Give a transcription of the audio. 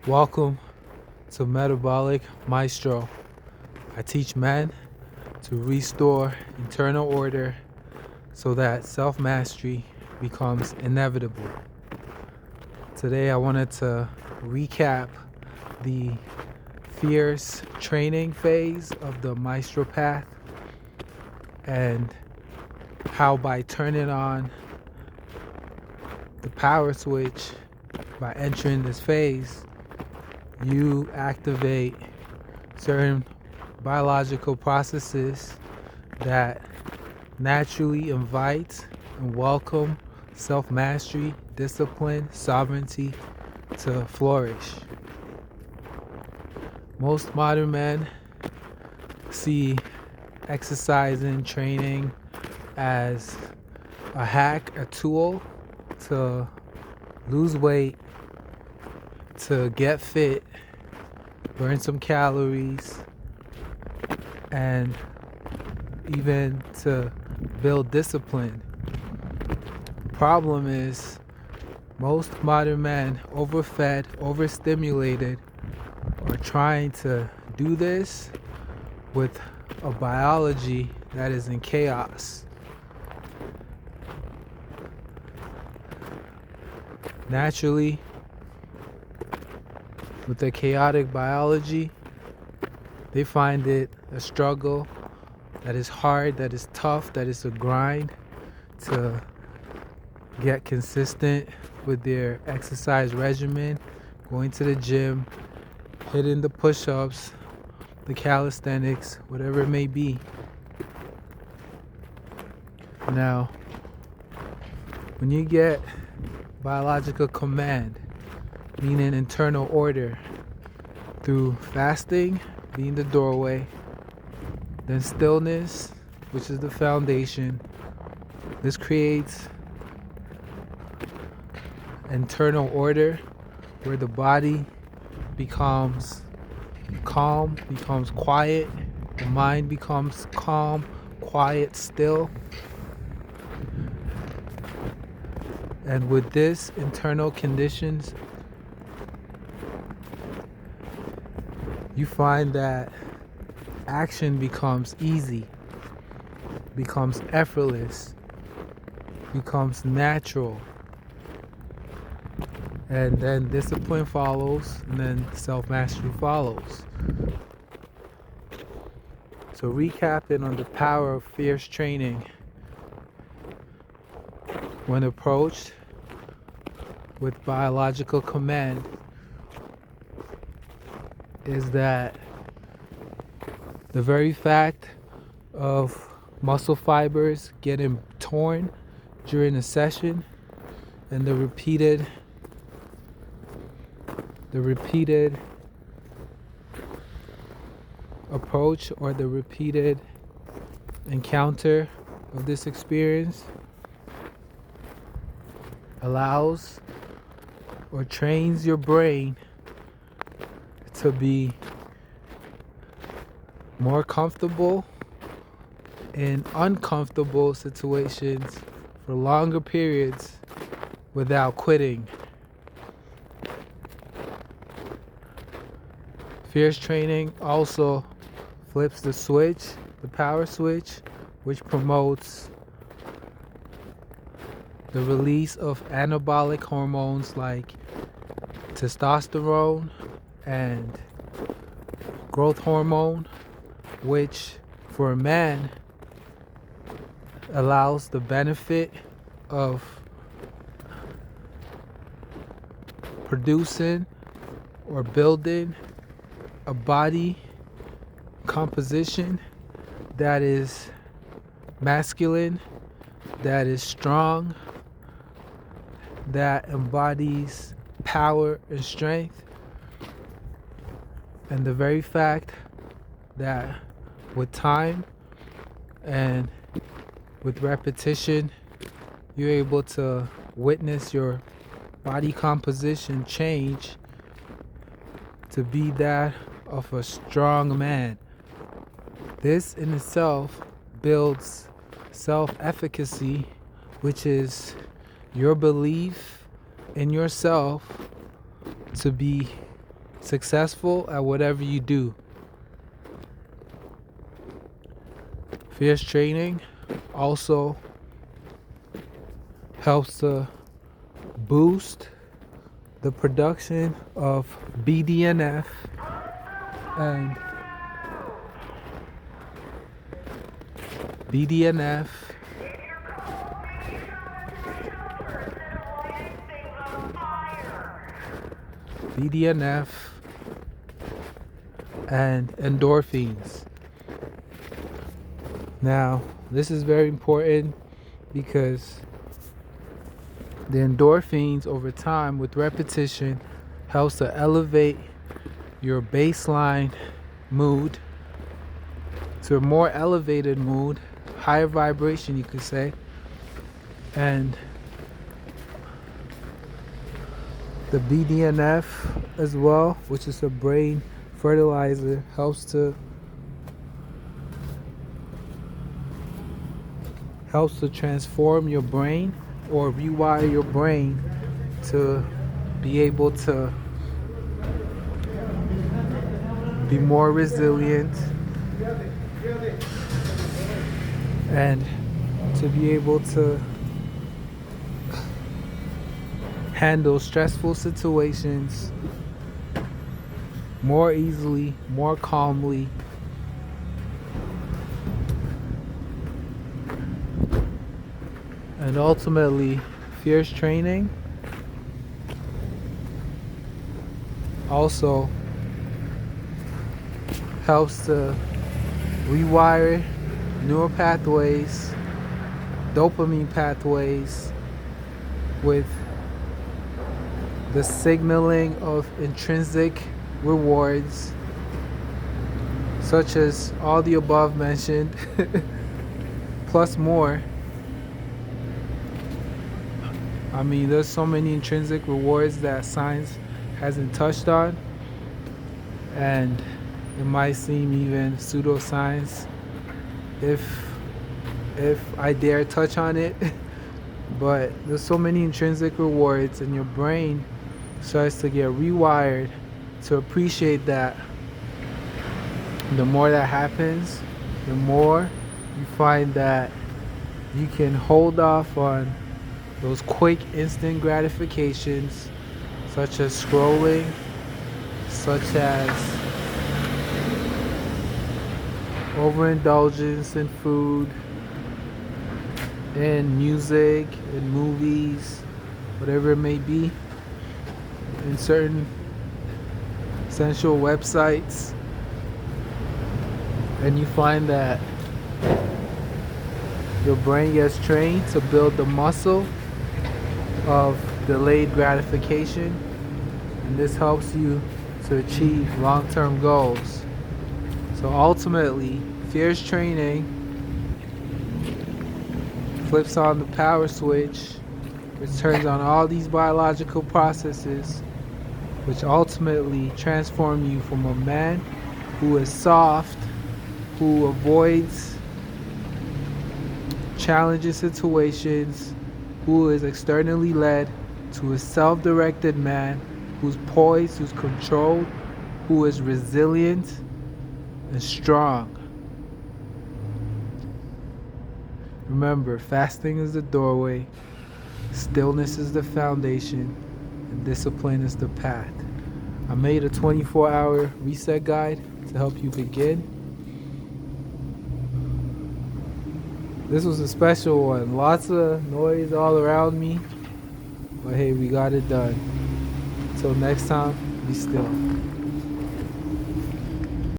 Welcome to Metabolic Maestro. I teach men to restore internal order so that self-mastery becomes inevitable. Today I wanted to recap the fierce training phase of the Maestro path and how by turning on the power switch, by entering this phase, you activate certain biological processes that naturally invite and welcome self-mastery, discipline, sovereignty to flourish. Most modern men see exercising, training as a hack, a tool to lose weight, to get fit, burn some calories, and even to build discipline. Problem is, most modern men, overfed, overstimulated, are trying to do this with a biology that is in chaos. Naturally, with the chaotic biology, they find it a struggle that is hard, that is tough, that is a grind to get consistent with their exercise regimen, going to the gym, hitting the push-ups, the calisthenics, whatever it may be. Now, when you get biological command, meaning internal order, through fasting being the doorway, then stillness, which is the foundation. This creates internal order where the body becomes calm, becomes quiet, the mind becomes calm, quiet, still. And with this internal conditions, you find that action becomes easy, becomes effortless, becomes natural. And then discipline follows, and then self-mastery follows. So recapping on the power of fierce training, when approached with biological command, is that the very fact of muscle fibers getting torn during a session and the repeated approach or the repeated encounter of this experience allows or trains your brain to be more comfortable in uncomfortable situations for longer periods without quitting. Fierce training also flips the switch, the power switch, which promotes the release of anabolic hormones like testosterone and growth hormone, which for a man allows the benefit of producing or building a body composition that is masculine, that is strong, that embodies power and strength. And the very fact that with time and with repetition, you're able to witness your body composition change to be that of a strong man. This in itself builds self-efficacy, which is your belief in yourself to be successful at whatever you do. Fierce training also helps to boost the production of BDNF and BDNF and endorphins. Now, this is very important because the endorphins over time with repetition helps to elevate your baseline mood to a more elevated mood, higher vibration you could say, and the BDNF as well, which is a brain fertilizer, helps to transform your brain or rewire your brain to be able to be more resilient and to be able to handle stressful situations more easily, more calmly. And ultimately, fierce training also helps to rewire neural pathways, dopamine pathways, with the signaling of intrinsic rewards, such as all the above mentioned, plus more. I mean, there's so many intrinsic rewards that science hasn't touched on, and it might seem even pseudoscience if I dare touch on it. But there's so many intrinsic rewards, and your brain starts to get rewired to appreciate that. The more that happens, the more you find that you can hold off on those quick instant gratifications, such as scrolling, such as overindulgence in food, in music, in movies, whatever it may be, in certain sensual websites. And you find that your brain gets trained to build the muscle of delayed gratification, and this helps you to achieve long-term goals. So ultimately, fierce training flips on the power switch, which turns on all these biological processes, which ultimately transform you from a man who is soft, who avoids challenging situations, who is externally led, to a self-directed man who's poised, who's controlled, who is resilient and strong. Remember, fasting is the doorway, stillness is the foundation, and discipline is the path. I made a 24-hour reset guide to help you begin. This was a special one. Lots of noise all around me. But hey, we got it done. Until next time, be still.